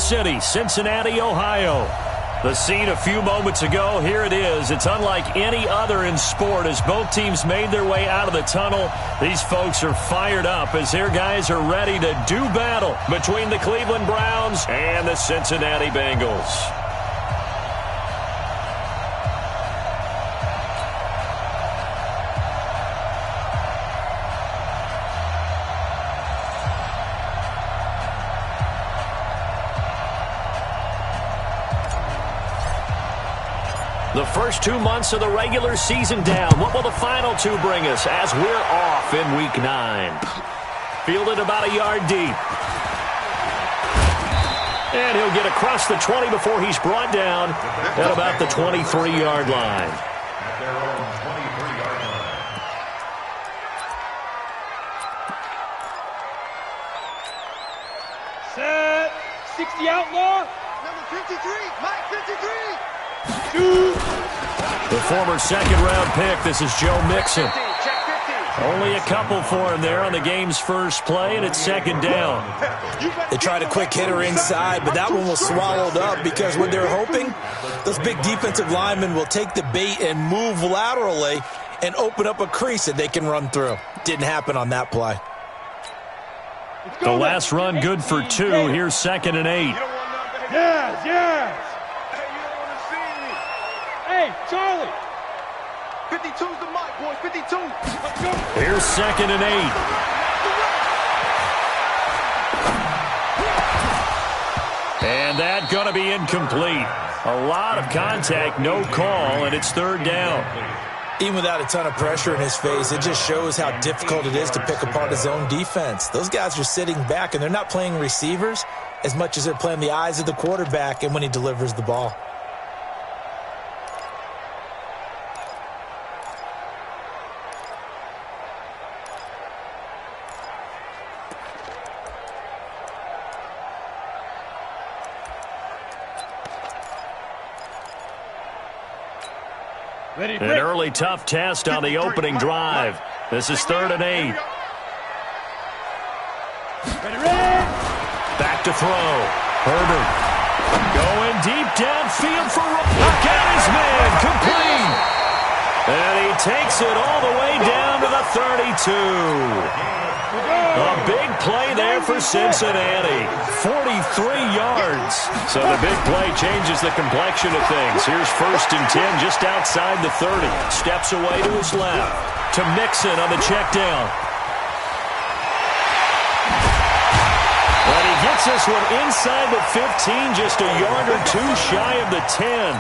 City, Cincinnati, Ohio. The scene a few moments ago, here it is. It's unlike any other in sport as both teams made their way out of the tunnel. These folks are fired up as their guys are ready to do battle between the Cleveland Browns and the Cincinnati Bengals. The first 2 months of the regular season down. What will the final two bring us as we're off in Week 9? Fielded about a yard deep. And he'll get across the 20 before he's brought down at about the 23-yard line. Set. 60 outlaw. Number 53, Mike 53. The former second-round pick, this is Joe Mixon. Only a couple for him there on the game's first play, and it's second down. They tried a quick hitter inside, but that one was swallowed up because what they're hoping, those big defensive linemen will take the bait and move laterally and open up a crease that they can run through. Didn't happen on that play. The last run good for 2. Here's 2nd and 8. Yes, yes. Hey, Charlie. 52's the mic, boys. 52. Let's go. Here's 2nd and 8. And that going to be incomplete. A lot of contact, no call, and it's 3rd down. Even without a ton of pressure in his face, it just shows how difficult it is to pick apart his own defense. Those guys are sitting back, and they're not playing receivers as much as they're playing the eyes of the quarterback and when he delivers the ball. An early tough test on the opening drive. This is 3rd and 8. Back to throw. Herbert going deep downfield for look at his man. Complete. And he takes it all the way down to the 32. A big play there for Cincinnati. 43 yards. So the big play changes the complexion of things. Here's 1st and 10 just outside the 30. Steps away to his left. To Mixon on the check down. And he gets this one inside the 15, just a yard or 2 shy of the 10.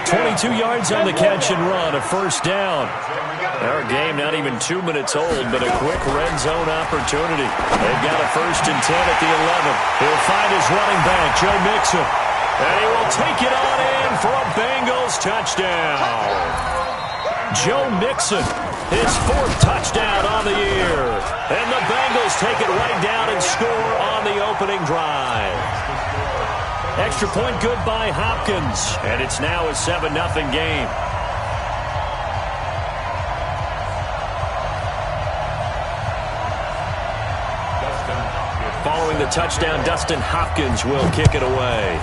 22 yards on the catch and run, a 1st down. Our game not even 2 minutes old, but a quick red zone opportunity. They've got a 1st and 10 at the 11. He'll find his running back, Joe Mixon. And he will take it on in for a Bengals touchdown. Joe Mixon, his 4th touchdown on the year. And the Bengals take it right down and score on the opening drive. Extra point good by Hopkins. And it's now a 7-0 game. Following the touchdown, Dustin Hopkins will kick it away.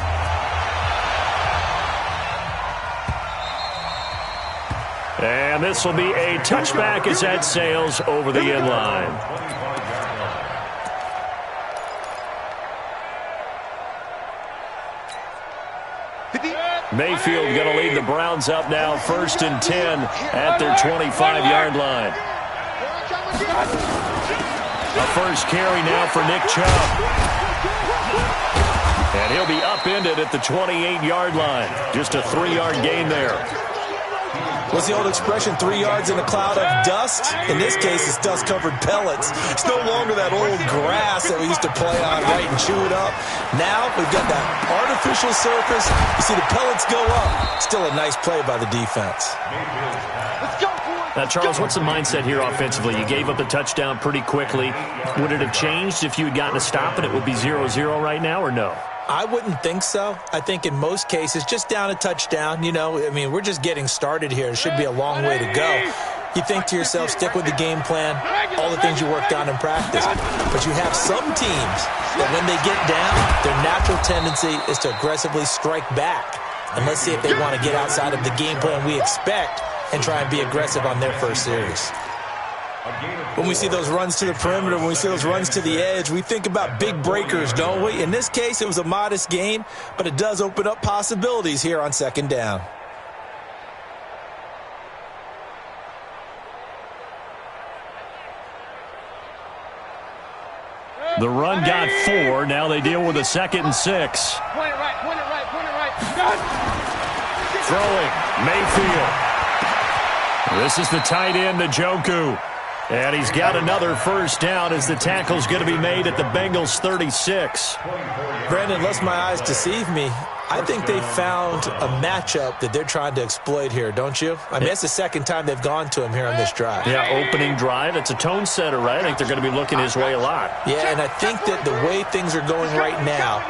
And this will be a touchback as that sails over the end line. Mayfield going to lead the Browns up now, 1st and 10 at their 25-yard line. A first carry now for Nick Chubb. And he'll be upended at the 28-yard line. Just a 3-yard gain there. What's the old expression, 3 yards in a cloud of dust? In this case, it's dust-covered pellets. It's no longer that old grass that we used to play on, right, and chew it up. Now we've got that artificial surface. You see the pellets go up. Still a nice play by the defense. Let's go, boys. Now, Charles, what's the mindset here offensively? You gave up the touchdown pretty quickly. Would it have changed if you had gotten a stop and it would be 0-0 right now, or no? I wouldn't think so. I think in most cases, just down a touchdown, you know, I mean, we're just getting started here. It should be a long way to go. You think to yourself, stick with the game plan, all the things you worked on in practice. But you have some teams that when they get down, their natural tendency is to aggressively strike back. And let's see if they want to get outside of the game plan we expect and try and be aggressive on their first series. When we see those runs to the perimeter, when we see those runs to the edge, we think about big breakers, don't we? In this case, it was a modest gain, but it does open up possibilities here on second down. The run got 4. Now they deal with a 2nd and 6. Point it right, point it right, point it right. Done. Throwing, Mayfield. This is the tight end, Njoku. And he's got another first down as the tackle's going to be made at the Bengals' 36. Brandon, lest my eyes deceive me, I think they found a matchup that they're trying to exploit here, don't you? I mean, it's the second time they've gone to him here on this drive. Yeah, opening drive. It's a tone setter, right? I think they're going to be looking his way a lot. Yeah, and I think that the way things are going right now,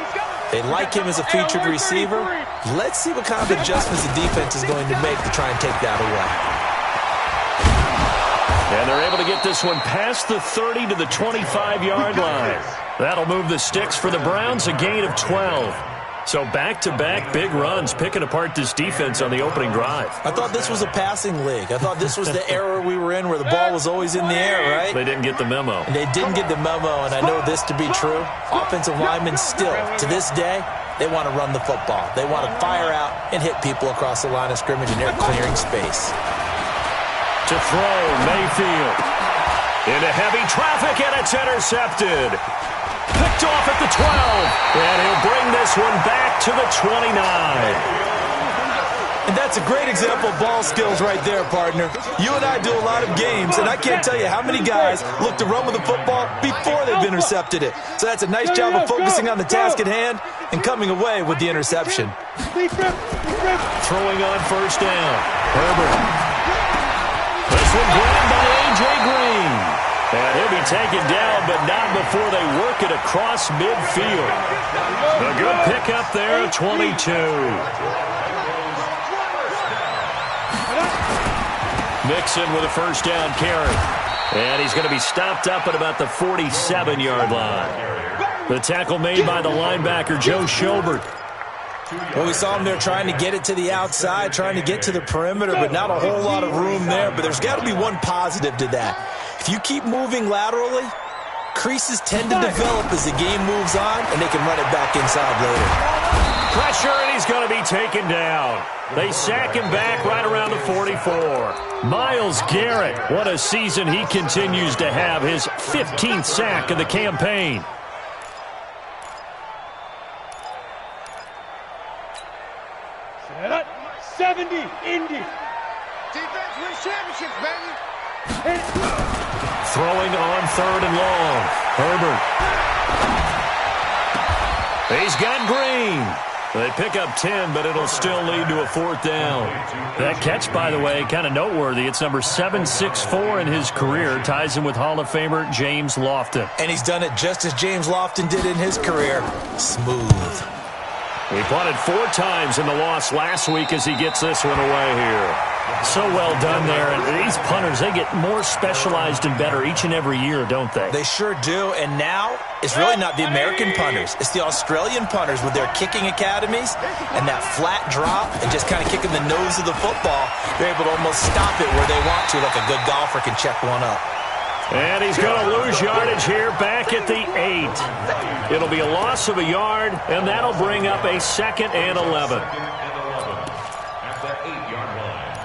they like him as a featured receiver. Let's see what kind of adjustments the defense is going to make to try and take that away. And they're able to get this one past the 30 to the 25-yard line. That'll move the sticks for the Browns, a gain of 12. So back-to-back big runs, picking apart this defense on the opening drive. I thought this was a passing league. I thought this was the era we were in where the ball was always in the air, right? They didn't get the memo. And they didn't get the memo, and I know this to be true. Offensive linemen still, to this day, they want to run the football. They want to fire out and hit people across the line of scrimmage, and they're clearing space. To throw, Mayfield. Into heavy traffic, and it's intercepted. Picked off at the 12. And he'll bring this one back to the 29. And that's a great example of ball skills right there, partner. You and I do a lot of games, and I can't tell you how many guys look to run with the football before they've intercepted it. So that's a nice job of focusing on the task at hand and coming away with the interception. Throwing on first down. Herbert. This one grabbed by A.J. Green. And he'll be taken down, but not before they work it across midfield. A good pickup there, 22. Mixon with a first down carry. And he's going to be stopped up at about the 47-yard line. The tackle made by the linebacker, Joe Schobert. Well, we saw him there trying to get it to the outside, trying to get to the perimeter, but not a whole lot of room there. But there's got to be one positive to that. If you keep moving laterally, creases tend to develop as the game moves on, and they can run it back inside later. Pressure, and he's going to be taken down. They sack him back right around the 44. Myles Garrett, what a season he continues to have, his 15th sack of the campaign. Set up. 70, Indy. Defense wins championships, baby. Throwing on 3rd and long. Herbert. He's got Green. They pick up 10, but it'll still lead to a 4th down. That catch, by the way, kind of noteworthy. It's number 764 in his career. Ties him with Hall of Famer James Lofton. And he's done it just as James Lofton did in his career. Smooth. He punted 4 times in the loss last week as he gets this one away here. So well done there. And these punters, they get more specialized and better each and every year, don't they? They sure do. And now it's really not the American punters. It's the Australian punters with their kicking academies and that flat drop and just kind of kicking the nose of the football. They're able to almost stop it where they want to, like a good golfer can check one up. And he's going to lose yardage here back at the 8. It'll be a loss of a yard, and that'll bring up a 2nd and 11. At the 8-yard line.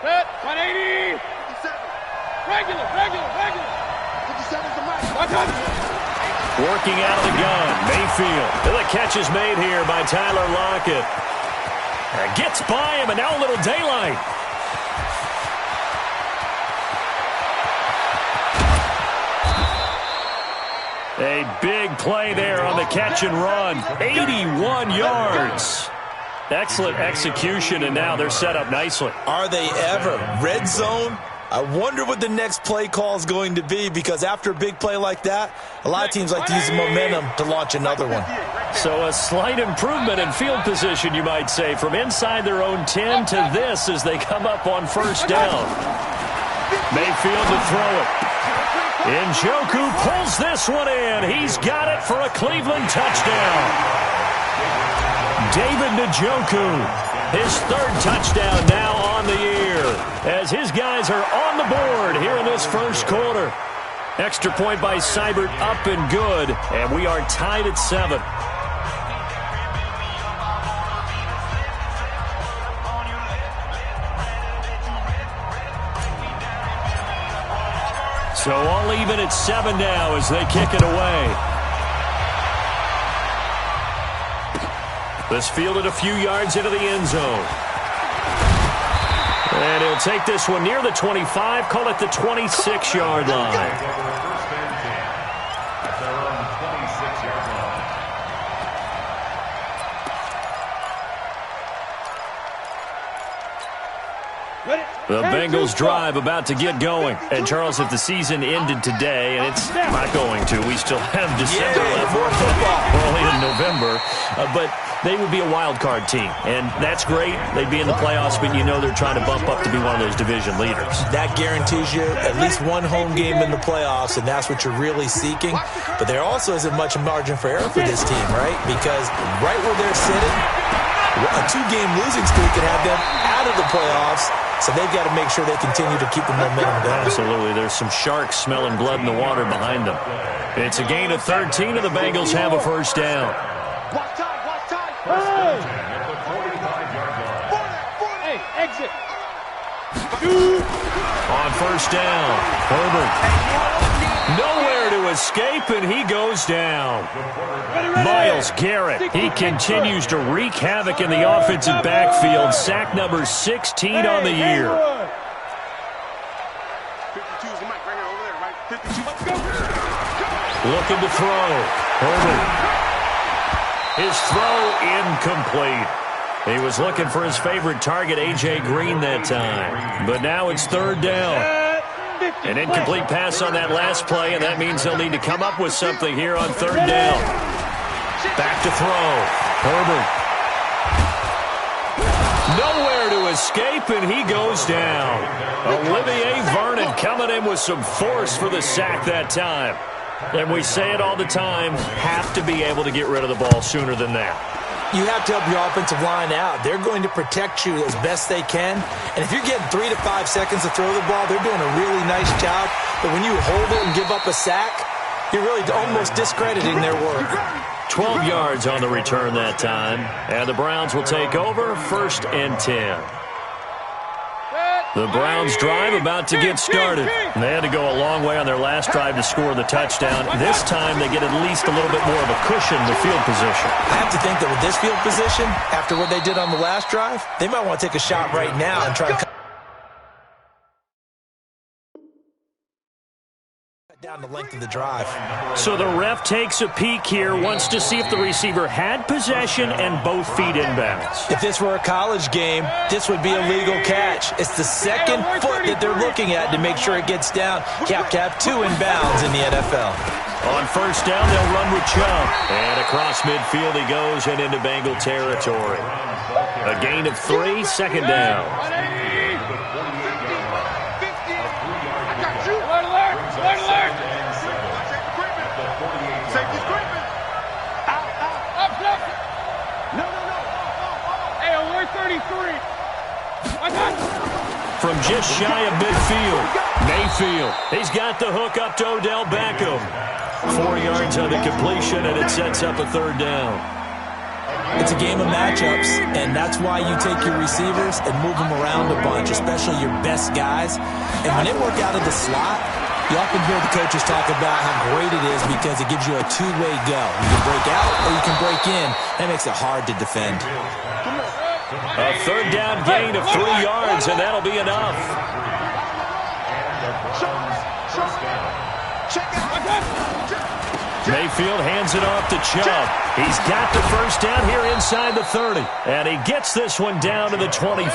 Set. 180. 57. Regular. 57's the mic. Watch out. Working out of the gun, Mayfield. The catch is made here by Tyler Lockett. Gets by him, and now a little daylight. A big play there on the catch and run. 81 yards. Excellent execution, and now they're set up nicely. Are they ever? Red zone, I wonder what the next play call is going to be, because after a big play like that, a lot of teams like to use the momentum to launch another one. So a slight improvement in field position, you might say, from inside their own 10 to this as they come up on first down. Mayfield to throw it. Njoku pulls this one in. He's got it for a Cleveland touchdown. David Njoku. His third touchdown now on the year as his guys are on the board here in this first quarter. Extra point by Seibert up and good, and we are tied at 7. So all even at 7 now as they kick it away. This fielded a few yards into the end zone. And he'll take this one near the 25, call it the 26-yard line. The Bengals drive about to get going. And, Charles, if the season ended today, and it's not going to, we still have December left. We're only in November. But they would be a wild card team. And that's great. They'd be in the playoffs, but you know they're trying to bump up to be one of those division leaders. That guarantees you at least one home game in the playoffs, and that's what you're really seeking. But there also isn't much margin for error for this team, right? Because right where they're sitting, a 2-game losing streak could have them out of the playoffs. So they've got to make sure they continue to keep the momentum going. Absolutely. There's some sharks smelling blood in the water behind them. It's a gain of 13, and the Bengals have a first down. Watch time, watch time. Hey, exit. On first down, Herbert. Nowhere to escape, and he goes down. Myles Garrett, he continues to wreak havoc in the offensive backfield. Sack number 16 on the year. 52 is the mic right here, over there, right? 52. Let's go. Looking to throw. Herbert. His throw incomplete. He was looking for his favorite target, A.J. Green, that time. But now it's third down. An incomplete pass on that last play, and that means they'll need to come up with something here on third down. Back to throw. Herbert. Nowhere to escape, and he goes down. Olivier Vernon coming in with some force for the sack that time. And we say it all the time, have to be able to get rid of the ball sooner than that. You have to help your offensive line out. They're going to protect you as best they can. And if you're getting 3 to 5 seconds to throw the ball, they're doing a really nice job. But when you hold it and give up a sack, you're really almost discrediting their work. 12 yards on the return that time. And the Browns will take over, 1st and 10. The Browns drive about to get started. They had to go a long way on their last drive to score the touchdown. This time they get at least a little bit more of a cushion with field position. I have to think that with this field position, after what they did on the last drive, they might want to take a shot right now and try and cut down the length of the drive. So the ref takes a peek here, wants to see if the receiver had possession and both feet inbounds. If this were a college game, this would be a legal catch. It's the second foot that they're looking at to make sure it gets down. You have to have 2 inbounds in the NFL. On first down, they'll run with Chubb. And across midfield he goes and into Bengal territory. A gain of 3, 2nd down. From just shy of midfield, Mayfield. He's got the hook up to Odell Beckham. 4 yards on the completion, and it sets up a 3rd down. It's a game of matchups, and that's why you take your receivers and move them around a bunch, especially your best guys. And when they work out of the slot, you often hear the coaches talk about how great it is because it gives you a 2-way go. You can break out or you can break in. That makes it hard to defend. A 3rd down gain of 3 yards, and that'll be enough. Mayfield hands it off to Chubb. He's got the first down here inside the 30. And he gets this one down to the 24.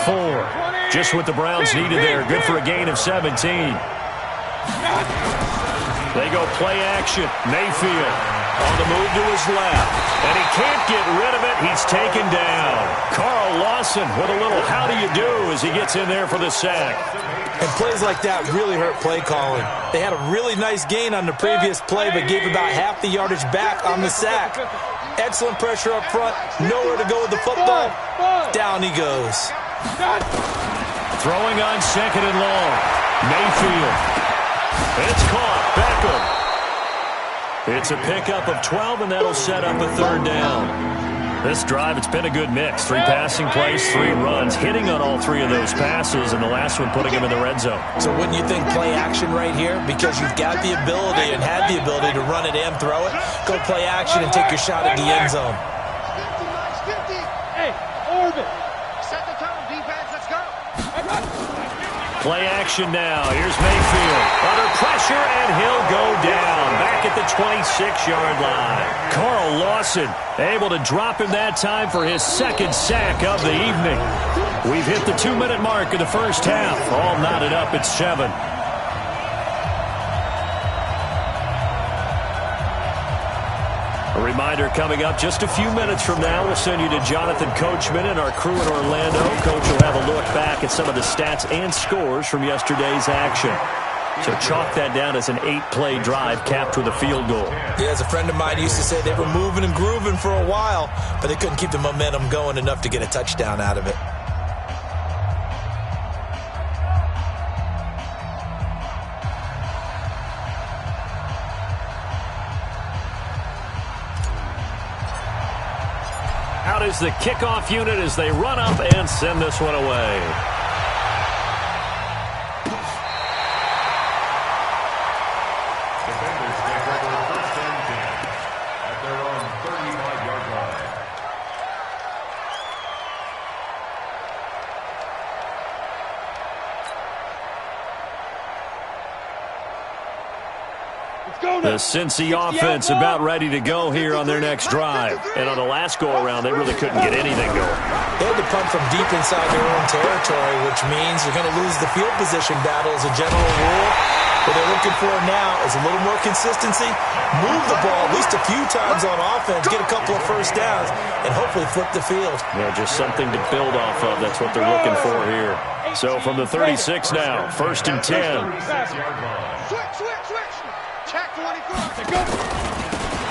Just what the Browns needed there. Good for a gain of 17. They go play action. Mayfield on the move to his left. And he can't get rid of it. He's taken down. Carl Lawson with a little how do you do as he gets in there for the sack. And plays like that really hurt play calling. They had a really nice gain on the previous play, but gave about half the yardage back on the sack. Excellent pressure up front. Nowhere to go with the football. Down he goes. Throwing on second and long. Mayfield. It's caught. Beckham. It's a pickup of 12, and that'll set up a third down. This drive, it's been a good mix. 3 passing plays, 3 runs, hitting on all 3 of those passes, and the last one putting him in the red zone. So wouldn't you think play action right here? Because you've got the ability and had the ability to run it and throw it. Go play action and take your shot at the end zone. Hey, orbit. Set the tone, defense. Let's go. Play action now. Here's Mayfield. Under pressure, and he'll go down. Back at the 26-yard line. Carl Lawson able to drop him that time for his second sack of the evening. We've hit the 2-minute mark of the first half. All knotted up at 7. A reminder coming up just a few minutes from now. We'll send you to Jonathan Coachman and our crew in Orlando. Coach will have a look back at some of the stats and scores from yesterday's action. So chalk that down as an 8-play drive capped with a field goal. Yeah, as a friend of mine used to say, they were moving and grooving for a while, but they couldn't keep the momentum going enough to get a touchdown out of it. Out is the kickoff unit as they run up and send this one away. Defenders take over first and 10 at their own 35-yard line. The Cincy offense about ready to go here on their next drive. And on the last go-around, they really couldn't get anything going. They had to punt from deep inside their own territory, which means you're going to lose the field position battle as a general rule. What they're looking for now is a little more consistency, move the ball at least a few times on offense, get a couple of first downs, and hopefully flip the field. Yeah, just something to build off of. That's what they're looking for here. So from the 36 now, first and 10. Switch. Check 24.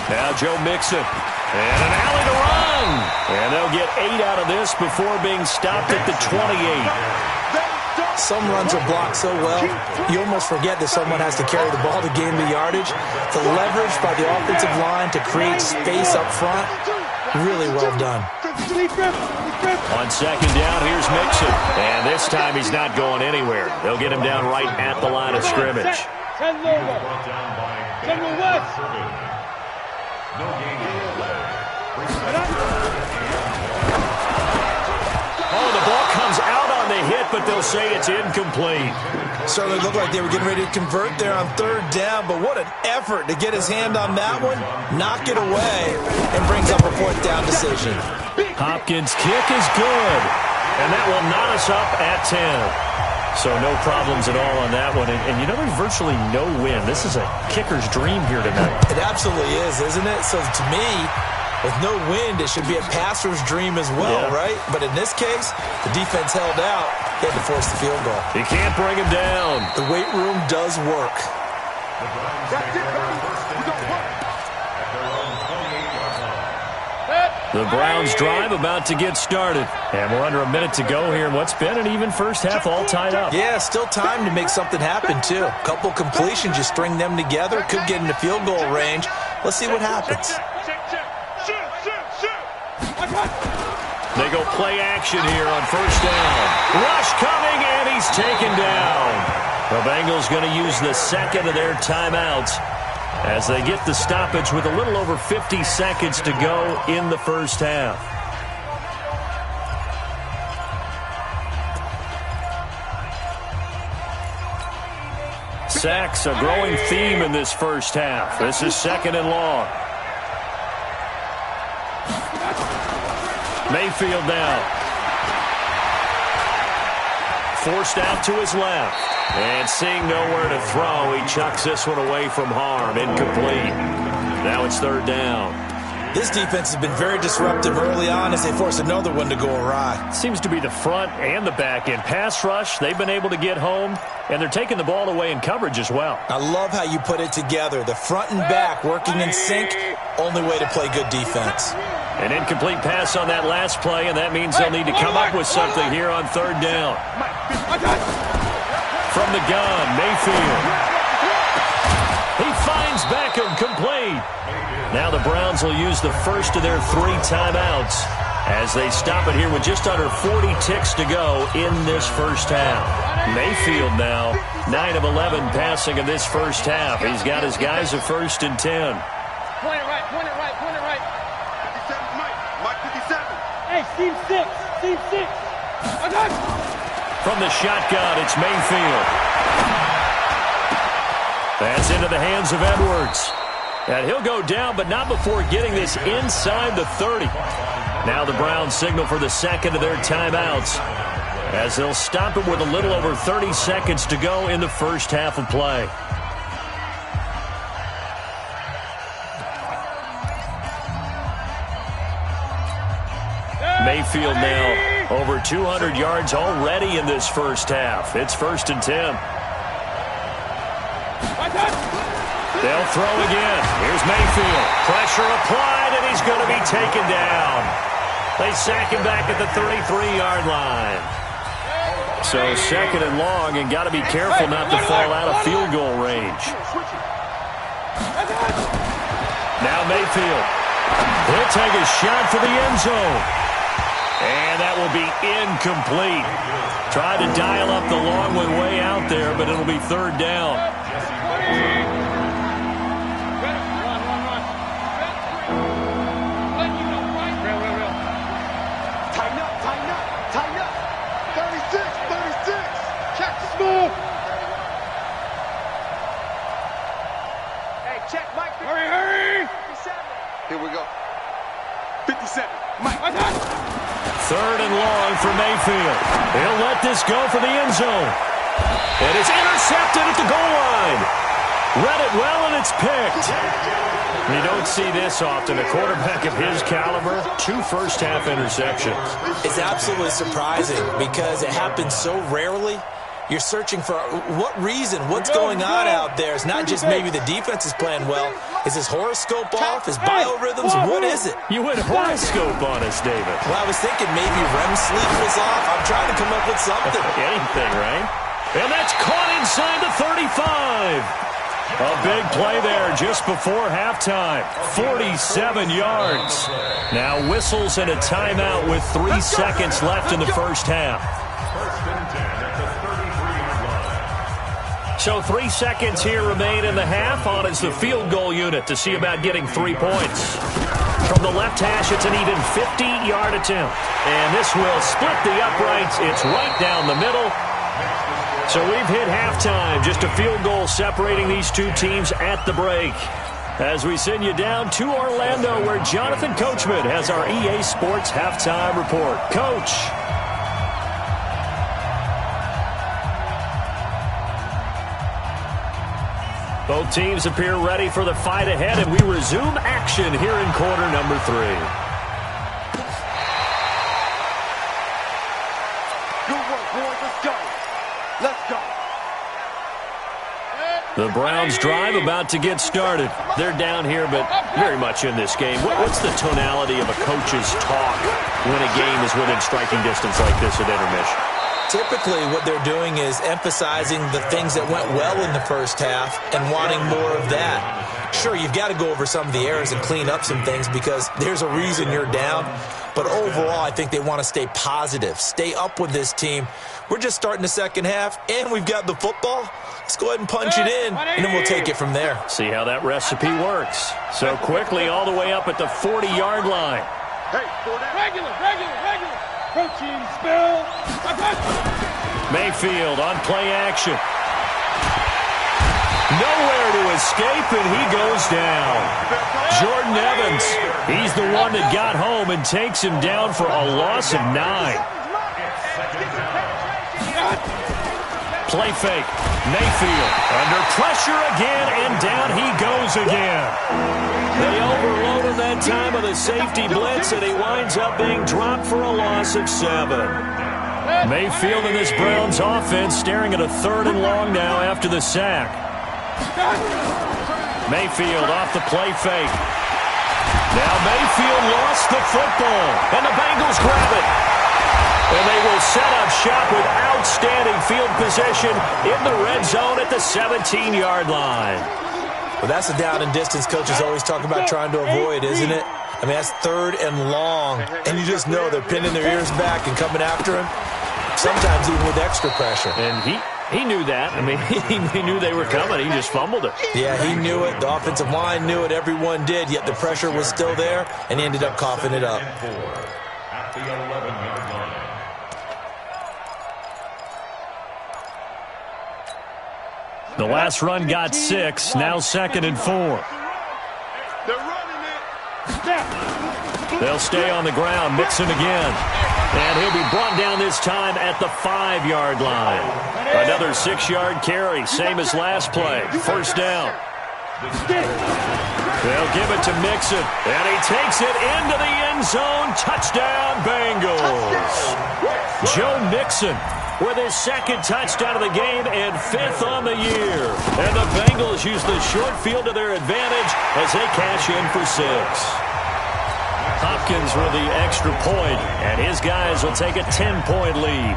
Now Joe Mixon. And an alley to run. And they'll get 8 out of this before being stopped at the 28. Some runs are blocked so well, you almost forget that someone has to carry the ball to gain the yardage. The leverage by the offensive line to create space up front, really well done. On second down, here's Mixon. And this time he's not going anywhere. They'll get him down right at the line of scrimmage. 10 logo. 10 west. No gain in the play. Oh, the ball comes out on the hit, but they'll say it's incomplete. Certainly looked like they were getting ready to convert there on third down, but what an effort to get his hand on that one, knock it away, and brings up a fourth down decision. Hopkins' kick is good, and that will knot us up at 10. So no problems at all on that one. And you know, there's virtually no wind. This is a kicker's dream here tonight. It absolutely is, isn't it? So to me, with no wind, it should be a passer's dream as well, right? But in this case, the defense held out. They had to force the field goal. You can't bring him down. The weight room does work. The Browns drive about to get started. And we're under a minute to go here in what's been an even first half, all tied up. Yeah, still time to make something happen, too. A couple completions, you string them together, could get into field goal range. Let's see what happens. They go play action here on first down. Rush coming, and he's taken down. The Bengals going to use the second of their timeouts as they get the stoppage with a little over 50 seconds to go in the first half. Sacks, a growing theme in this first half. This is second and long. Mayfield now. Forced out to his left. And seeing nowhere to throw, he chucks this one away from harm. Incomplete. Now it's third down. This defense has been very disruptive early on as they force another one to go awry. Seems to be the front and the back end. Pass rush, they've been able to get home, and they're taking the ball away in coverage as well. I love how you put it together. The front and back working in sync, only way to play good defense. An incomplete pass on that last play, and that means they'll need to come up with something here on third down. From the gun, Mayfield. He finds Beckham, complete. Now the Browns will use the first of their 3 timeouts as they stop it here with just under 40 ticks to go in this first half. Mayfield now, 9 of 11 passing in this first half. He's got his guys at 1st and 10. Point it right, point it right, point it right. 57, Mike 57. Hey, Steve 6, Steve 6. From the shotgun, it's Mayfield. That's into the hands of Edwards. And he'll go down, but not before getting this inside the 30. Now the Browns signal for the second of their timeouts as they'll stop it with a little over 30 seconds to go in the first half of play. Mayfield now over 200 yards already in this first half. It's 1st and 10. They'll throw again. Here's Mayfield. Pressure applied, and he's going to be taken down. They sack him back at the 33-yard line. So 2nd and long, and got to be careful not to fall out of field goal range. Now Mayfield. He'll take a shot for the end zone. And that will be incomplete. Tried to dial up the long one way out there, but it'll be third down. Here we go. 57. Mike. 3rd and long for Mayfield. He'll let this go for the end zone. And it's intercepted at the goal line. Read it well, and it's picked. You don't see this often. A quarterback of his caliber, 2 first-half interceptions. It's absolutely surprising because it happens so rarely. You're searching for what reason, what's going on out there. It's not just maybe the defense is playing well. Is his horoscope off? His biorhythms? What is it? You went horoscope on us, David. Well, I was thinking maybe REM sleep was off. I'm trying to come up with something. Anything, right? And that's caught inside the 35. A big play there just before halftime. 47 yards. Now whistles and a timeout with 3 seconds left in the first half. So 3 seconds here remain in the half. On is the field goal unit to see about getting 3 points. From the left hash, it's an even 50-yard attempt. And this will split the uprights. It's right down the middle. So we've hit halftime. Just a field goal separating these 2 teams at the break. As we send you down to Orlando, where Jonathan Coachman has our EA Sports halftime report. Coach. Both teams appear ready for the fight ahead, and we resume action here in quarter number 3. Good work, boys. Let's go. Let's go. The Browns drive about to get started. They're down here, but very much in this game. What's the tonality of a coach's talk when a game is within striking distance like this at intermission? Typically, what they're doing is emphasizing the things that went well in the first half and wanting more of that. Sure, you've got to go over some of the errors and clean up some things because there's a reason you're down. But overall, I think they want to stay positive, stay up with this team. We're just starting the second half, and we've got the football. Let's go ahead and punch it in, and then we'll take it from there. See how that recipe works. So quickly all the way up at the 40-yard line. Hey, Regular. Protein spill. Mayfield on play action. Nowhere to escape, and he goes down. Jordan Evans, he's the one that got home and takes him down for a loss of 9. Play fake. Mayfield under pressure again, and down he goes again. They overload him that time of the safety blitz, and he winds up being dropped for a loss of 7. Mayfield in this Browns offense staring at a 3rd and long now after the sack. Mayfield off the play fake. Now Mayfield lost the football, and the Bengals grab it. And they will set up shop with outstanding field position in the red zone at the 17-yard line. Well, that's the down and distance coaches always talk about trying to avoid, isn't it? I mean, that's 3rd and long, and you just know they're pinning their ears back and coming after him, sometimes even with extra pressure. And he knew that. I mean, he knew they were coming. He just fumbled it. Yeah, he knew it. The offensive line knew it. Everyone did, yet the pressure was still there, and he ended up coughing it up. At the 11-yard line. The last run got 6, now 2nd and 4. They're running it. They'll stay on the ground. Mixon again. And he'll be brought down this time at the 5-yard line. Another 6-yard carry, same as last play. 1st down. They'll give it to Mixon. And he takes it into the end zone. Touchdown, Bengals. Joe Mixon with his 2nd touchdown of the game and 5th on the year. And the Bengals use the short field to their advantage as they cash in for 6. Hopkins with the extra point, and his guys will take a 10-point lead.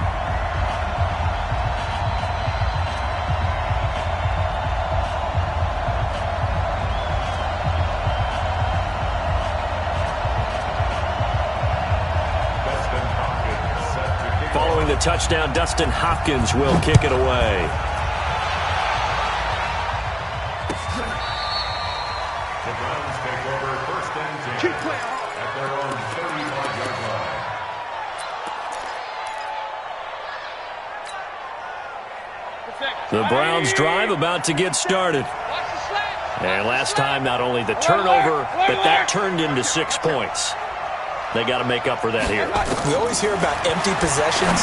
Following the touchdown, Dustin Hopkins will kick it away. The Browns take over 1st and 10 at their own 35-yard line. The Browns drive about to get started. And last time, not only the turnover, but that turned into 6 points. They got to make up for that here. We always hear about empty possessions,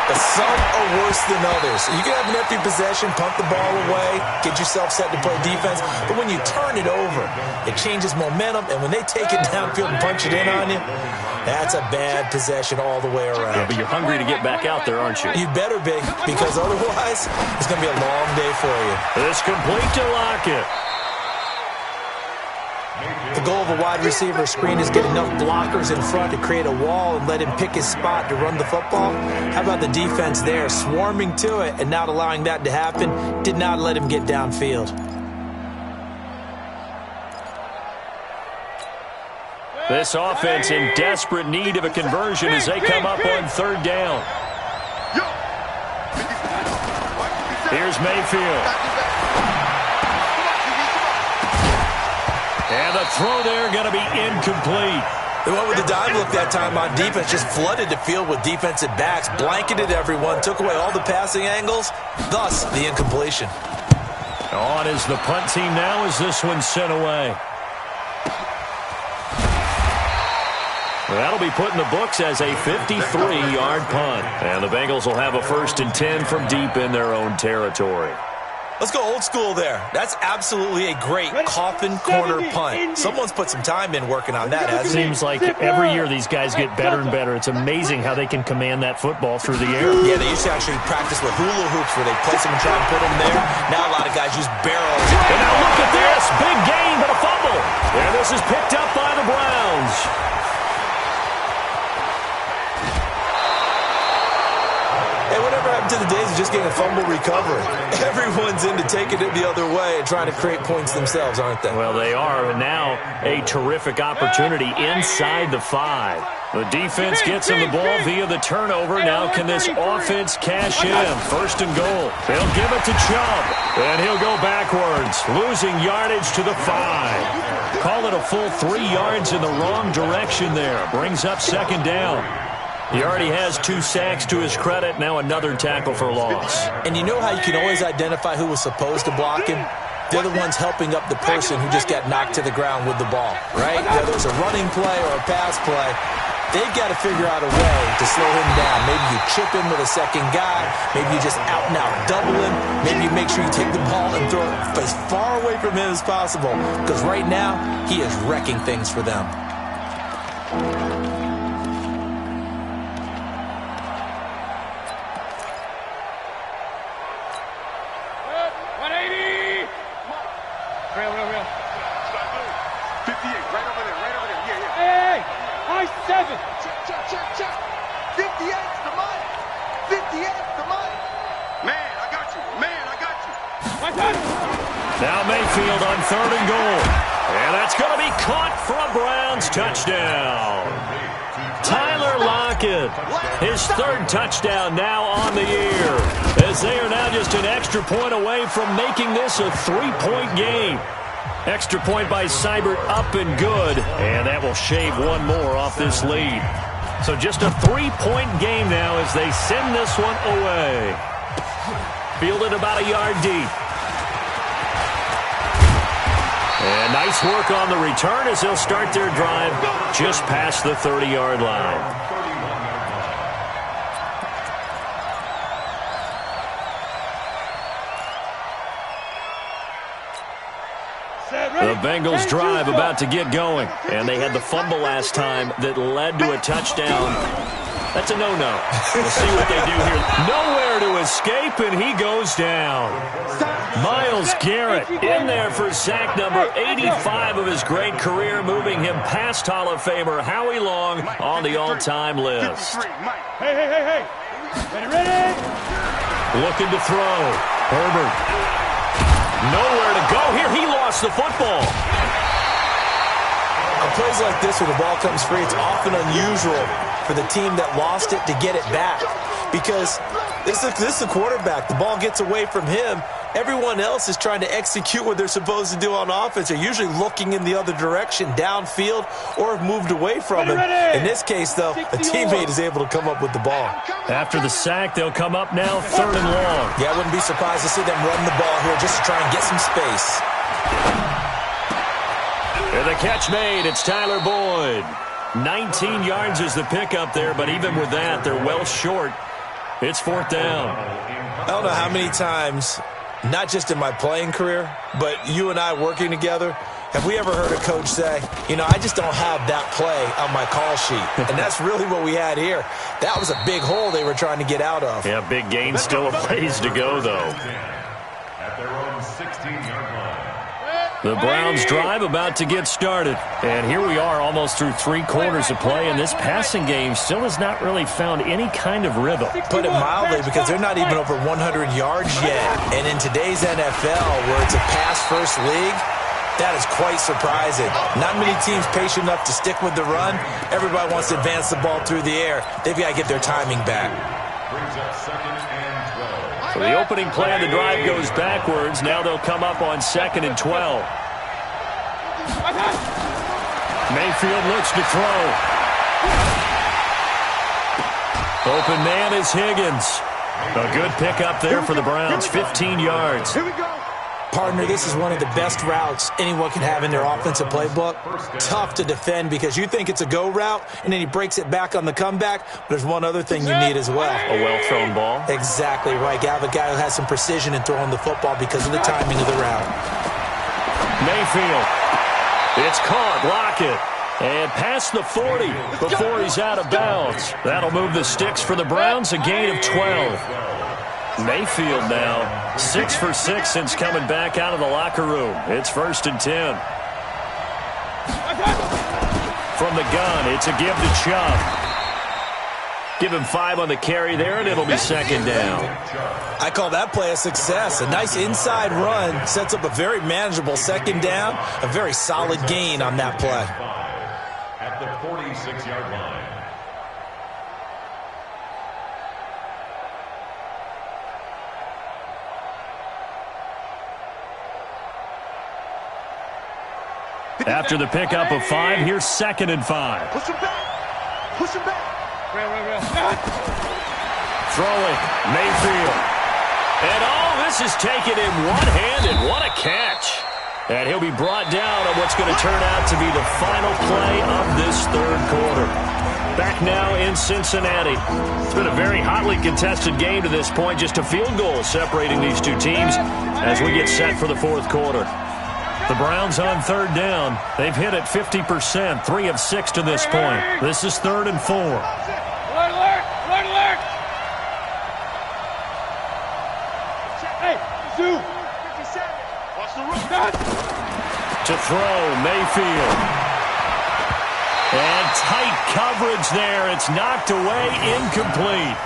but some are worse than others. You can have an empty possession, punt the ball away, get yourself set to play defense, but when you turn it over, it changes momentum, and when they take it downfield and punch it in on you, that's a bad possession all the way around. Yeah, but you're hungry to get back out there, aren't you? You better be, because otherwise, it's going to be a long day for you. It's complete to Lockett. The goal of a wide receiver screen is get enough blockers in front to create a wall and let him pick his spot to run the football. How about the defense there, swarming to it and not allowing that to happen? Did not let him get downfield. This offense in desperate need of a conversion as they come up on 3rd down. Here's Mayfield. And the throw there going to be incomplete. They went with the dive look that time on defense, just flooded the field with defensive backs, blanketed everyone, took away all the passing angles, thus the incompletion. On is the punt team now as this one's sent away. That'll be put in the books as a 53-yard punt. And the Bengals will have a 1st and 10 from deep in their own territory. Let's go old school there. That's absolutely a great coffin corner punt. Someone's put some time in working on that, hasn't it? Seems like every year these guys get better and better. It's amazing how they can command that football through the air. Yeah, they used to actually practice with hula hoops where they place them and try and put them there. Now a lot of guys use barrels. And now look at this. Big gain, but a fumble. And this is picked up by the Browns. Hey, whatever happened to the days of just getting a fumble recovery? Everyone's into taking it the other way and trying to create points themselves, aren't they? Well, they are, and now a terrific opportunity inside the 5. The defense gets him the ball via the turnover. Now can this offense cash in? 1st and goal. They'll give it to Chubb, and he'll go backwards, losing yardage to the 5. Call it a full 3 yards in the wrong direction there. Brings up 2nd down. He already has 2 sacks to his credit. Now another tackle for loss. And you know how you can always identify who was supposed to block him? They're the ones helping up the person who just got knocked to the ground with the ball, right? Whether it's a running play or a pass play, they've got to figure out a way to slow him down. Maybe you chip him with a second guy. Maybe you just out-and-out double him. Maybe you make sure you take the ball and throw it as far away from him as possible. Because right now, he is wrecking things for them. Now Mayfield on 3rd and goal. And that's going to be caught for a Browns touchdown. Tyler Lockett, his 3rd touchdown now on the year, as they are now just an extra point away from making this a 3-point game. Extra point by Seibert up and good, and that will shave one more off this lead. So just a 3-point game now as they send this one away. Fielded about a yard deep. And nice work on the return as they'll start their drive just past the 30-yard line. The Bengals drive about to get going. And they had the fumble last time that led to a touchdown. That's a no-no. We'll see what they do here. Nowhere to escape, and he goes down. Myles Garrett in there for sack number 85 of his great career, moving him past Hall of Famer Howie Long on the all-time list. Hey. Ready? Looking to throw. Herbert. Nowhere to go here. He lost the football. On plays like this where the ball comes free, it's often unusual for the team that lost it to get it back. Because this is the quarterback. The ball gets away from him. Everyone else is trying to execute what they're supposed to do on offense. They're usually looking in the other direction, downfield, or have moved away from him. In this case, though, a teammate is able to come up with the ball. After the sack, they'll come up now 3rd and long. Yeah, I wouldn't be surprised to see them run the ball here just to try and get some space. And the catch made. It's Tyler Boyd. 19 yards is the pickup there, but even with that, they're well short. It's 4th down. I don't know how many times, not just in my playing career, but you and I working together, have we ever heard a coach say, you know, I just don't have that play on my call sheet. And that's really what we had here. That was a big hole they were trying to get out of. Yeah, big gain, still a ways to go, though. At their own 16-yard line. The Browns drive about to get started. And here we are almost through 3 quarters of play, and this passing game still has not really found any kind of rhythm. Put it mildly, because they're not even over 100 yards yet. And in today's NFL, where it's a pass-first league, that is quite surprising. Not many teams patient enough to stick with the run. Everybody wants to advance the ball through the air. They've got to get their timing back. Brings up 2nd and 12. So the opening play of the drive goes backwards. Now they'll come up on 2nd and 12. Mayfield looks to throw. Open man is Higgins. A good pickup there for the Browns, 15 yards. Here we go. Partner, this is one of the best routes anyone can have in their offensive playbook. Tough to defend because you think it's a go route, and then he breaks it back on the comeback. But there's one other thing you need as well. A well-thrown ball. Exactly right. You have a guy who has some precision in throwing the football because of the timing of the route. Mayfield. It's caught. Lockett. And past the 40 before he's out of bounds. That'll move the sticks for the Browns, a gain of 12. Mayfield now 6 for 6 since coming back out of the locker room. It's 1st and 10. From the gun, it's a give to Chubb. Give him 5 on the carry there, and it'll be 2nd down. I call that play a success. A nice inside run sets up a very manageable 2nd down. A very solid gain on that play. At the 46-yard line. After the pickup of 5, here's 2nd and 5. Push him back. Push him back. Throwing, Mayfield. And this is taken in one-handed. What a catch. And he'll be brought down on what's going to turn out to be the final play of this third quarter. Back now in Cincinnati. It's been a very hotly contested game to this point. Just a field goal separating these two teams as we get set for the fourth quarter. The Browns on third down. They've hit it 50%, 3 of 6 to this point. This is 3rd and 4. Alert! Hey, Zoo! 57. Watch the roof. To throw, Mayfield. And tight coverage there. It's knocked away, incomplete.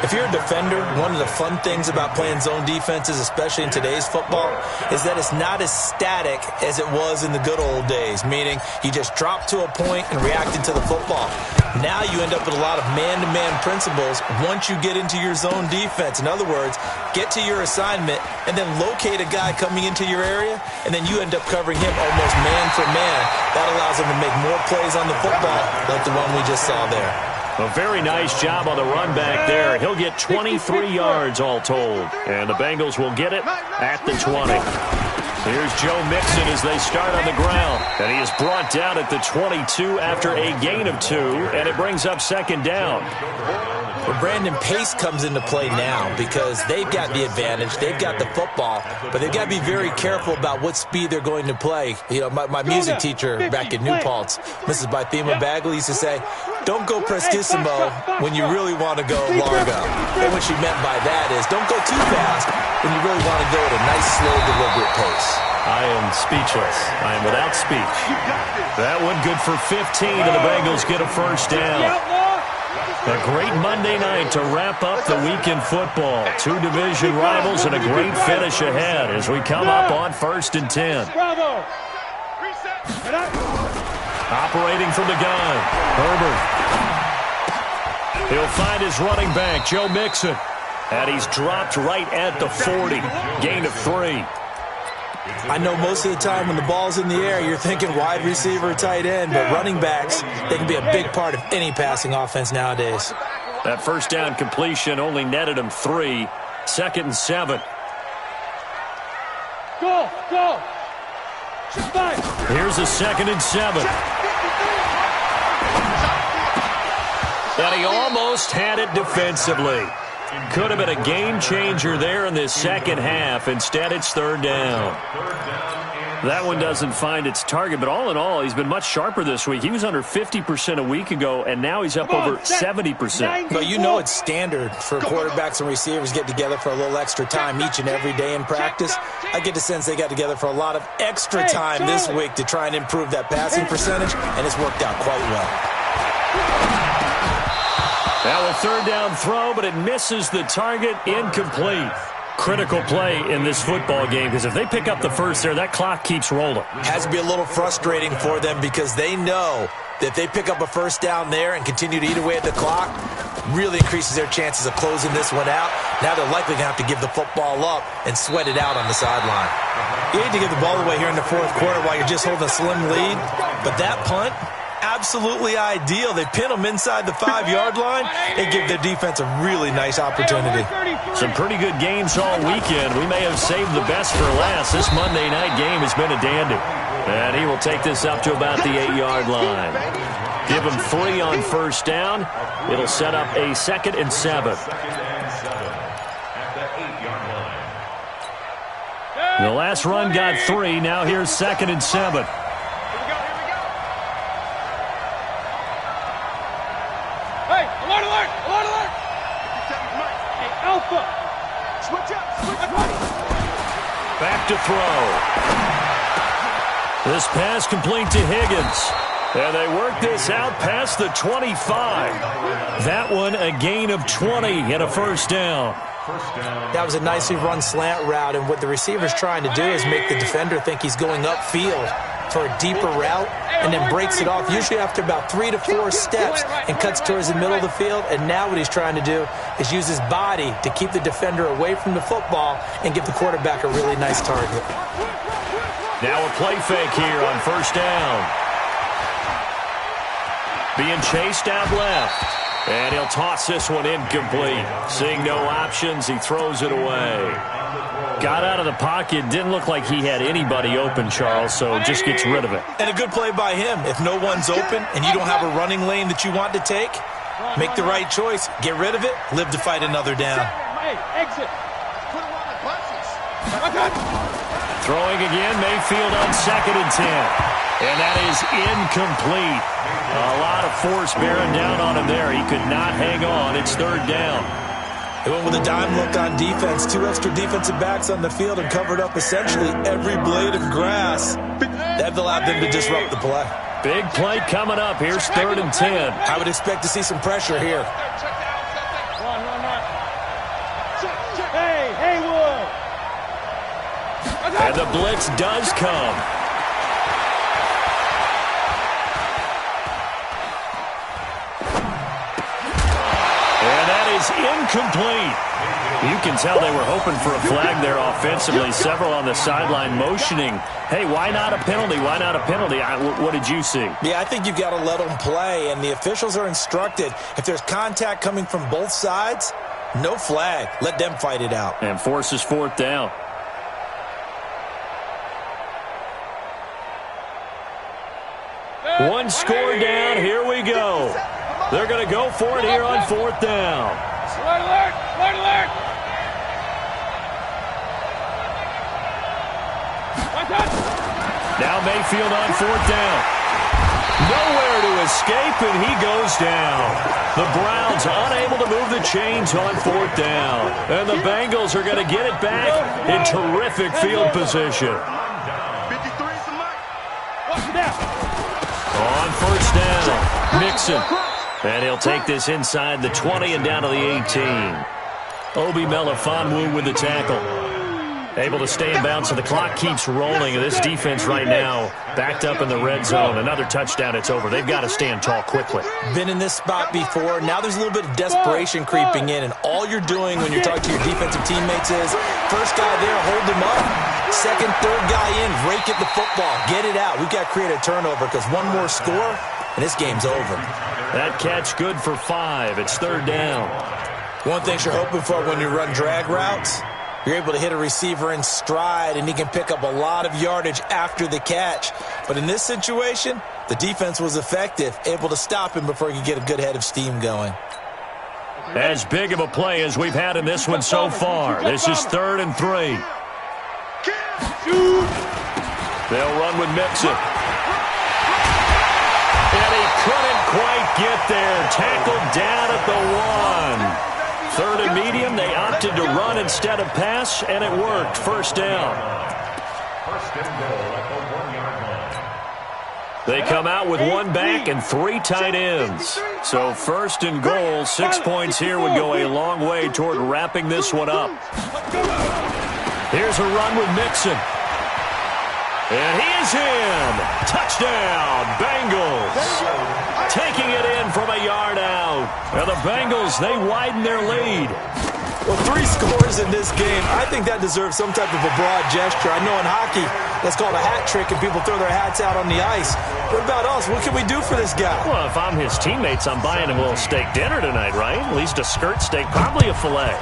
If you're a defender, one of the fun things about playing zone defenses, especially in today's football, is that it's not as static as it was in the good old days, meaning you just drop to a point and react into the football. Now you end up with a lot of man-to-man principles once you get into your zone defense. In other words, get to your assignment and then locate a guy coming into your area, and then you end up covering him almost man for man. That allows him to make more plays on the football like the one we just saw there. A very nice job on the run back there. He'll get 23 yards all told. And the Bengals will get it at the 20. Here's Joe Mixon as they start on the ground. And he is brought down at the 22 after a gain of 2. And it brings up second down. Well, Brandon, pace comes into play now because they've got the advantage. They've got the football, but they've got to be very careful about what speed they're going to play. You know, my music teacher back in New Paltz, Mrs. Bythema Bagley, used to say, don't go prestissimo when you really want to go largo. And what she meant by that is don't go too fast when you really want to go at a nice, slow, deliberate pace. I am speechless. I am without speech. That one good for 15, and the Bengals get a first down. A great Monday night to wrap up the week in football. 2 division rivals and a great finish ahead as we come up on 1st and 10. Bravo! Operating from the gun, Herbert. He'll find his running back, Joe Mixon. And he's dropped right at the 40. Gain of 3. I know most of the time when the ball's in the air, you're thinking wide receiver, tight end, but running backs, they can be a big part of any passing offense nowadays. That first down completion only netted him 3. 2nd and 7. Go! Here's a 2nd and 7. And he almost had it defensively. Could have been a game changer there in this second half. Instead, it's 3rd down. That one doesn't find its target, but all in all, he's been much sharper this week. He was under 50% a week ago, and now he's up over 70%. But you know it's standard for quarterbacks and receivers get together for a little extra time each and every day in practice. I get the sense they got together for a lot of extra time this week to try and improve that passing percentage, and it's worked out quite well. Now a 3rd down throw, but it misses the target, incomplete. Critical play in this football game because if they pick up the first there, that clock keeps rolling. Has to be a little frustrating for them because they know that if they pick up a first down there and continue to eat away at the clock, really increases their chances of closing this one out. Now they're likely going to have to give the football up and sweat it out on the sideline. You hate to give the ball away here in the fourth quarter while you're just holding a slim lead, but that punt, absolutely ideal. They pin them inside the 5-yard line and give their defense a really nice opportunity. Some pretty good games all weekend. We may have saved the best for last. This Monday night game has been a dandy. And he will take this up to about the 8-yard line. Give him 3 on first down. It'll set up a 2nd and 7. The last run got 3. Now here's 2nd and 7. Back to throw. This pass complete to Higgins. And they work this out past the 25. That one a gain of 20 and a first down. That was a nicely run slant route, and what the receiver's trying to do is make the defender think he's going upfield for a deeper route and then breaks it off, usually after about 3 to 4 steps, and cuts towards the middle of the field. And now what he's trying to do is use his body to keep the defender away from the football and give the quarterback a really nice target. Now a play fake here on first down. Being chased out left. And he'll toss this one incomplete. Seeing no options, he throws it away. Got out of the pocket. Didn't look like he had anybody open, Charles, so just gets rid of it. And a good play by him. If no one's open and you don't have a running lane that you want to take, make the right choice. Get rid of it. Live to fight another down. Exit. Put him on the buses. Throwing again, Mayfield on 2nd and 10. And that is incomplete. A lot of force bearing down on him there. He could not hang on. It's 3rd down. They went with a dime look on defense. 2 extra defensive backs on the field and covered up essentially every blade of grass. That allowed them to disrupt the play. Big play coming up. Here's 3rd and 10. I would expect to see some pressure here. And the blitz does come. And that is incomplete. You can tell they were hoping for a flag there offensively. Several on the sideline motioning. Hey, why not a penalty? Why not a penalty? What did you see? Yeah, I think you've got to let them play, and the officials are instructed. If there's contact coming from both sides, no flag. Let them fight it out. And forces 4th down. One score down. Here we go. They're going to go for it here on 4th down. Alert, alert, alert, alert. Now Mayfield on 4th down. Nowhere to escape, and he goes down. The Browns unable to move the chains on 4th down. And the Bengals are going to get it back in terrific field position. 53's the mic. On 1st down, Mixon. And he'll take this inside the 20 and down to the 18. Obi Melifonwu with the tackle. Able to stay in bounds, so the clock keeps rolling. This defense right now backed up in the red zone. Another touchdown, it's over. They've got to stand tall quickly. Been in this spot before. Now there's a little bit of desperation creeping in, and all you're doing when you're talking to your defensive teammates is, first guy there, hold him up. Second, third guy in, rake at the football. Get it out. We've got to create a turnover because one more score, and this game's over. That catch good for 5. It's 3rd down. One thing you're hoping for when you run drag routes, you're able to hit a receiver in stride, and he can pick up a lot of yardage after the catch. But in this situation, the defense was effective, able to stop him before he could get a good head of steam going. As big of a play as we've had in this one so far. This is 3rd and 3. They'll run with Mixon. And he couldn't quite get there. Tackled down at the 1. 3rd and medium, they opted to run instead of pass, and it worked. 1st down. 1st and goal at the 1-yard line. They come out with 1 back and 3 tight ends. So 1st and goal, 6 points here would go a long way toward wrapping this one up. Here's a run with Mixon. And he is in. Touchdown, Bengals. Taking it in from a yard out. And the Bengals, they widen their lead. Well, 3 scores in this game. I think that deserves some type of a broad gesture. I know in hockey, that's called a hat trick, and people throw their hats out on the ice. What about us? What can we do for this guy? Well, if I'm his teammates, I'm buying him a little steak dinner tonight, right? At least a skirt steak, probably a filet.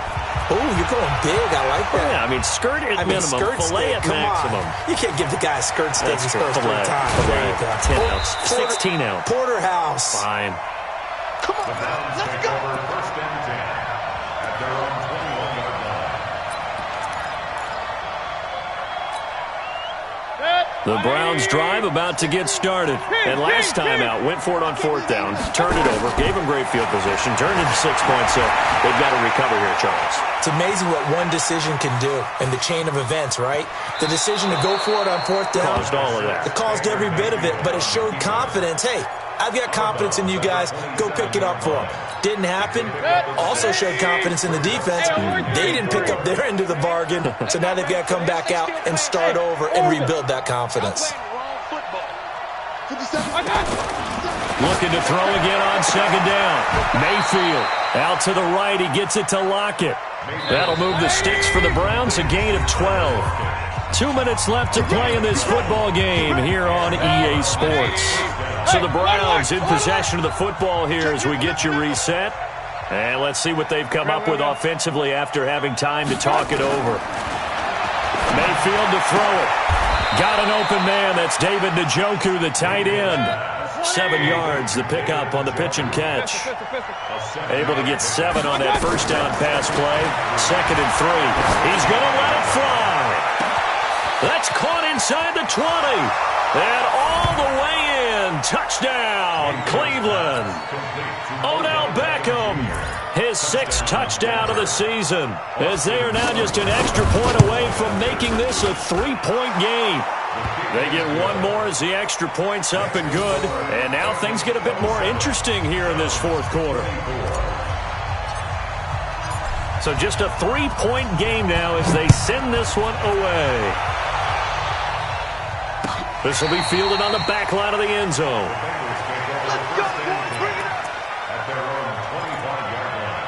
Oh, you're going big. I like that. Yeah, I mean, skirt at minimum, filet at maximum. You can't give the guy a skirt steak his first filet, time. Filet, 10 ounce, 16 ounce. Porterhouse. Fine. Come on, let's go. 1st and 10 at their own 21-yard line. The Browns drive about to get started. And last time out, went for it on 4th down, turned it over, gave them great field position, turned into 6 points, so they've got to recover here, Charles. It's amazing what one decision can do in the chain of events, right? The decision to go for it on 4th down. Caused all of that. It caused every bit of it, but it showed confidence. Hey, I've got confidence in you guys. Go pick it up for them. Didn't happen. Also showed confidence in the defense. They didn't pick up their end of the bargain, so now they've got to come back out and start over and rebuild that confidence. Looking to throw again on 2nd down. Mayfield out to the right. He gets it to Lockett. That'll move the sticks for the Browns, a gain of 12. 2 minutes left to play in this football game here on EA Sports. So the Browns in possession of the football here as we get you reset. And let's see what they've come up with offensively after having time to talk it over. Mayfield to throw it. Got an open man. That's David Njoku, the tight end. 7 yards, the pickup on the pitch and catch. Able to get 7 on that first down pass play. 2nd and 3. He's going to let it fly. That's caught inside the 20. And all the way in. Touchdown, Cleveland. Odell Beckham, his 6th touchdown of the season, as they are now just an extra point away from making this a 3-point game. They get 1 more as the extra point's up and good. And now things get a bit more interesting here in this 4th quarter. So just a 3-point game now as they send this one away. This will be fielded on the back line of the end zone. Let's go, boys. Bring it up. At their own 25-yard line.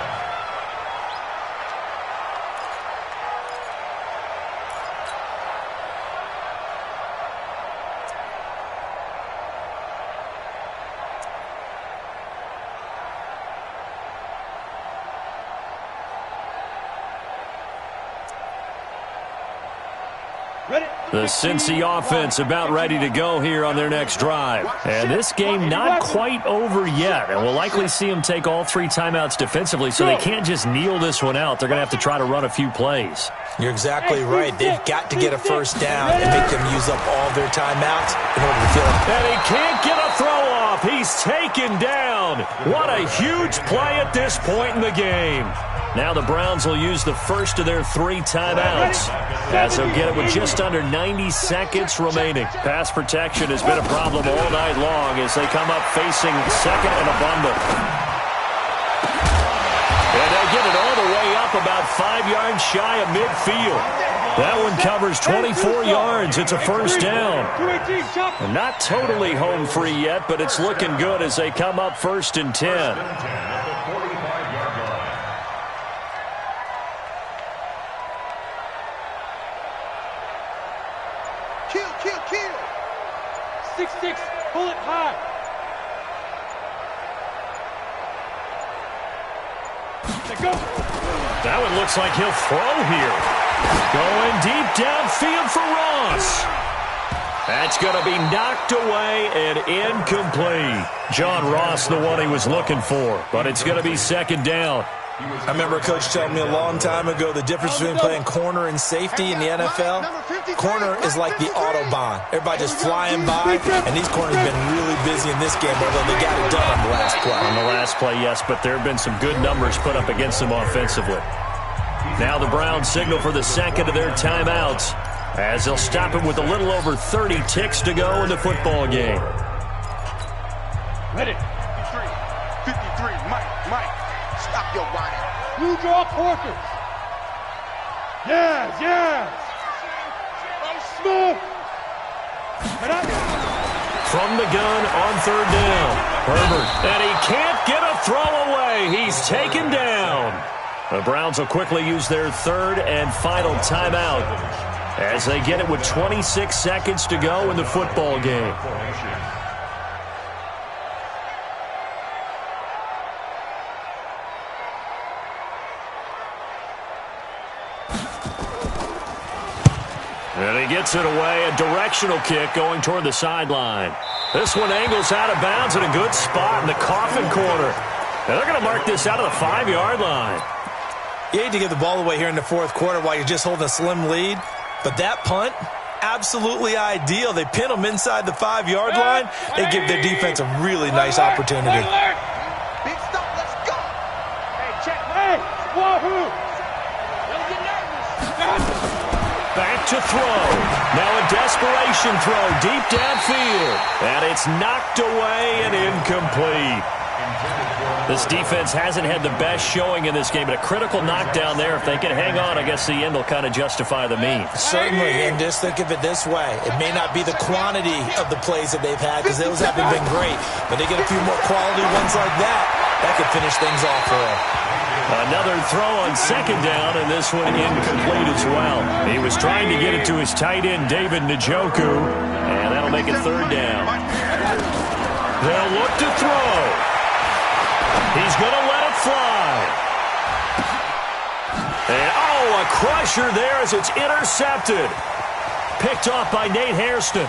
The Cincy offense about ready to go here on their next drive. And this game not quite over yet. And we'll likely see them take all 3 timeouts defensively, so they can't just kneel this one out. They're going to have to try to run a few plays. You're exactly right. They've got to get a first down and make them use up all their timeouts in order to fill it. And he can't get a throw off. He's taken down. What a huge play at this point in the game. Now the Browns will use the first of their 3 timeouts, as they'll get it with just under 90 seconds remaining. Pass protection has been a problem all night long as they come up facing 2nd and a bundle. And they get it all the way up about 5 yards shy of midfield. That one covers 24 yards. It's a first down. And not totally home free yet, but it's looking good as they come up 1st and 10. Kill. 6-6. Pull it high. Go. That one looks like he'll throw here. Going deep downfield for Ross. That's going to be knocked away and incomplete. John Ross, the one he was looking for, but it's going to be 2nd down. I remember a coach telling me a long time ago the difference between playing corner and safety in the NFL. Corner is like the Autobahn. Everybody just flying by, and these corners have been really busy in this game, although they got it done on the last play. On the last play, yes, but there have been some good numbers put up against them offensively. Now the Browns signal for the 2nd of their timeouts, as they'll stop it with a little over 30 ticks to go in the football game. Ready. 53, Mike. Stop your whining. You draw quarters. Yes. Smooth. From the gun on 3rd down. Herbert. And he can't get a throw away. He's taken down. The Browns will quickly use their 3rd and final timeout as they get it with 26 seconds to go in the football game. And he gets it away, a directional kick going toward the sideline. This one angles out of bounds in a good spot in the coffin corner. And they're going to mark this out of the 5-yard line. You hate to give the ball away here in the 4th quarter while you're just holding a slim lead, but that punt, absolutely ideal. They pin them inside the 5-yard line. They give their defense a really nice opportunity. Big stop, let's go. Hey, check. Hey, wahoo. Don't get nervous. Back to throw. Now a desperation throw deep downfield. And it's knocked away and incomplete. This defense hasn't had the best showing in this game, but a critical knockdown there. If they can hang on, I guess the end will kind of justify the means. Certainly, and just think of it this way. It may not be the quantity of the plays that they've had, because those haven't been great, but they get a few more quality ones like that. That could finish things off for them. Another throw on 2nd down, and this one incomplete as well. He was trying to get it to his tight end, David Njoku, and that'll make it 3rd down. They'll look to throw. He's going to let it fly. And, oh, a crusher there as it's intercepted. Picked off by Nate Hairston.